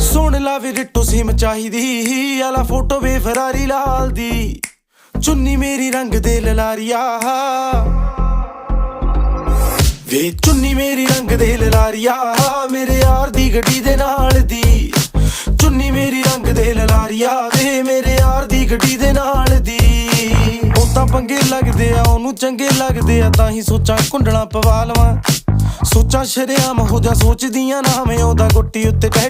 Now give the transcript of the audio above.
ਸੁਣ ਲਾ ਵੀ ਰਿੱਟੋ ਸਿਮ ਚਾਹੀਦੀ ਆਲਾ ਫੋਟੋ ਵੇ ਫਰਾਰੀ ਲਾਲ ਦੀ ਚੁੰਨੀ ਮੇਰੀ ਰੰਗ ਦੇ ਲਲਾਰੀਆ ਵੇ ਚੁੰਨੀ ਮੇਰੀ ਰੰਗ ਦੇ ਲਲਾਰੀਆ ਮੇਰੇ ਯਾਰ ਦੀ ਗੱਡੀ ਦੇ ਨਾਲ ਦੀ ਚੁੰਨੀ ਮੇਰੀ ਰੰਗ ਦੇ ਲਲਾਰੀਆ ਵੇ ਮੇਰੇ ਯਾਰ ਦੀ ਗੱਡੀ ਦੇ ਨਾਲ ਦੀ ਉਹ ਤਾਂ ਪੰਗੇ ਲੱਗਦੇ ਆ ਉਹਨੂੰ ਚੰਗੇ ਲੱਗਦੇ ਆ ਤਾਂ ਹੀ ਸੋਚਾਂ ਕੁੰਡਲਾਂ ਪਵਾ ਲਵਾਂ ਸੋਚਾਂ ਸ਼ਰੇਆਮ ਹੋ ਜਾ ਸੋਚਦੀਆਂ ਨਾ ਮੈਂ ਉਹਦਾ ਗੁੱਟੀ ਉੱਤੇ ਟੈਟੂ